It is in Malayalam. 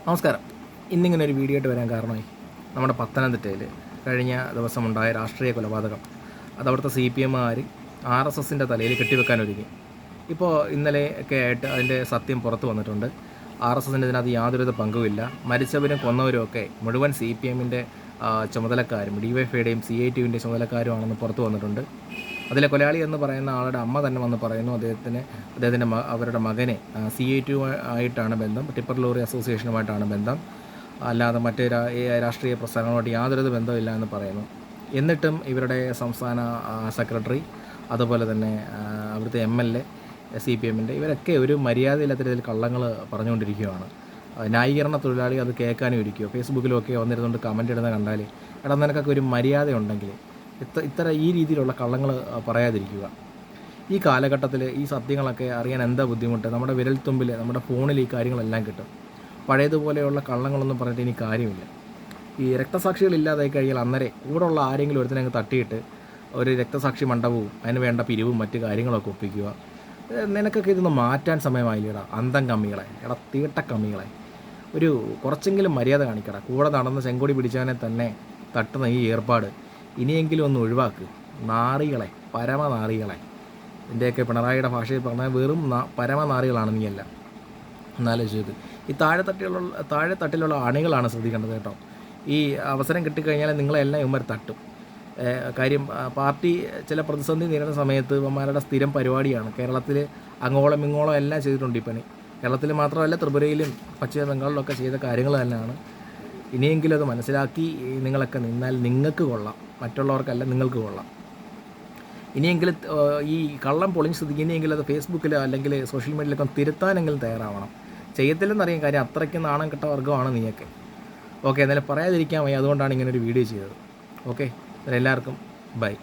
നമസ്കാരം. ഇന്നിങ്ങനെ ഒരു വീഡിയോ ആയിട്ട് വരാൻ കാരണമായി നമ്മുടെ പത്തനംതിട്ടയിൽ കഴിഞ്ഞ ദിവസമുണ്ടായ രാഷ്ട്രീയ കൊലപാതകം അത് അവിടുത്തെ CPMകാർ RSSൻ്റെ തലയിൽ കെട്ടിവെക്കാൻ ഒരുങ്ങി. ഇപ്പോൾ ഇന്നലെയൊക്കെ ആയിട്ട് അതിൻ്റെ സത്യം പുറത്തു വന്നിട്ടുണ്ട്. RSSൻ്റെ ഇതിനകത്ത് യാതൊരുവിധ പങ്കുമില്ല. മരിച്ചവരും കൊന്നവരും ഒക്കെ മുഴുവൻ CPMൻ്റെ ചുമതലക്കാരും DYFIയുടെയും CITUവിൻ്റെ ചുമതലക്കാരുമാണെന്ന് പുറത്തു വന്നിട്ടുണ്ട്. അതിലെ കൊലയാളി എന്ന് പറയുന്ന ആളുടെ അമ്മ തന്നെ വന്ന് പറയുന്നു അദ്ദേഹത്തിൻ്റെ അവരുടെ മകനെ CITU ആയിട്ടാണ് ബന്ധം, ടിപ്പർ ലോറി അസോസിയേഷനുമായിട്ടാണ് ബന്ധം, അല്ലാതെ മറ്റ് രാഷ്ട്രീയ പ്രസ്ഥാനങ്ങളുമായിട്ട് യാതൊരു ബന്ധമില്ല എന്ന് പറയുന്നു. എന്നിട്ടും ഇവരുടെ സംസ്ഥാന സെക്രട്ടറി, അതുപോലെ തന്നെ അവിടുത്തെ MLA CPMൻ്റെ ഇവരൊക്കെ ഒരു മര്യാദയില്ലാത്ത രീതിയിൽ കള്ളങ്ങൾ പറഞ്ഞുകൊണ്ടിരിക്കുകയാണ്. ന്യായീകരണ തൊഴിലാളി അത് കേൾക്കാനും ഇരിക്കുമോ? ഫേസ്ബുക്കിലൊക്കെ വന്നിരുന്നുകൊണ്ട് കമൻ്റ് ഇടുന്ന കണ്ടാൽ എടാ നിനക്കൊക്കെ ഒരു മര്യാദ ഉണ്ടെങ്കിൽ ഈ രീതിയിലുള്ള കള്ളങ്ങൾ പറയാതിരിക്കുക. ഈ കാലഘട്ടത്തിൽ ഈ സത്യങ്ങളൊക്കെ അറിയാൻ എന്താ ബുദ്ധിമുട്ട്? നമ്മുടെ വിരൽത്തുമ്പിൽ, നമ്മുടെ ഫോണിൽ ഈ കാര്യങ്ങളെല്ലാം കിട്ടും. പഴയതുപോലെയുള്ള കള്ളങ്ങളൊന്നും പറഞ്ഞിട്ട് ഇനി കാര്യമില്ല. ഈ രക്തസാക്ഷികളില്ലാതായി കഴിഞ്ഞാൽ അന്നേരം കൂടെയുള്ള ആരെങ്കിലും ഒരുത്തിനെ അങ്ങ് തട്ടിയിട്ട് ഒരു രക്തസാക്ഷി മണ്ഡപവും അതിന് വേണ്ട പിരിവും മറ്റു കാര്യങ്ങളൊക്കെ ഒപ്പിക്കുക. നിനക്കൊക്കെ ഇതൊന്ന് മാറ്റാൻ സമയമായില്ലേടാ അന്തം കമ്മികളെ, എടാ തീട്ട കമ്മികളെ. ഒരു കുറച്ചെങ്കിലും മര്യാദ കാണിക്കടാ. കൂടെ നടന്ന് ചെങ്കൊടി പിടിച്ചവനെ തന്നെ തട്ടുന്ന ഈ ഏർപ്പാട് ഇനിയെങ്കിലും ഒന്ന് ഒഴിവാക്ക്. നാറികളെ, പരമനാറികളെ. ഇതിൻ്റെയൊക്കെ പിണറായിയുടെ ഭാഷയിൽ പറഞ്ഞാൽ വെറും പരമനാറികളാണ് നീയല്ല. എന്നാലോചിച്ചത് ഈ താഴെത്തട്ടിലുള്ള അണികളാണ് ശ്രദ്ധിക്കേണ്ടത് കേട്ടോ. ഈ അവസരം കിട്ടിക്കഴിഞ്ഞാൽ നിങ്ങളെല്ലാം ഇവന്മാർ തട്ടും. കാര്യം പാർട്ടി ചില പ്രതിസന്ധി നേരിടുന്ന സമയത്ത് ഇവന്മാരുടെ സ്ഥിരം പരിപാടിയാണ്. കേരളത്തിൽ അങ്ങോളം ഇങ്ങോളം എല്ലാം ചെയ്തിട്ടുണ്ട് ഈ പണി. കേരളത്തിൽ മാത്രമല്ല, ത്രിപുരയിലും പശ്ചിമ ബംഗാളിലൊക്കെ ചെയ്ത കാര്യങ്ങൾ തന്നെയാണ്. ഇനിയെങ്കിലും അത് മനസ്സിലാക്കി നിങ്ങളൊക്കെ നിന്നാൽ നിങ്ങൾക്ക് കൊള്ളാം, മറ്റുള്ളവർക്കല്ല നിങ്ങൾക്ക് കൊള്ളാം. ഇനിയെങ്കിലും ഈ കള്ളം പൊളിഞ്ഞ് സ്ഥിതിക്ക് ഇനിയെങ്കിലും അത് ഫേസ്ബുക്കിലോ അല്ലെങ്കിൽ സോഷ്യൽ മീഡിയയിലൊക്കെ തിരുത്താനെങ്കിലും തയ്യാറാവണം. ചെയ്യത്തില്ലെന്നറിയാൻ കാര്യം അത്രയ്ക്ക് നാണം കെട്ട വർഗ്ഗമാണ് നീയൊക്കെ. ഓക്കെ, എന്നാലും പറയാതിരിക്കാൻ വയ്യ, അതുകൊണ്ടാണ് ഇങ്ങനൊരു വീഡിയോ ചെയ്തത്. ഓക്കെ, എല്ലാവർക്കും ബൈ.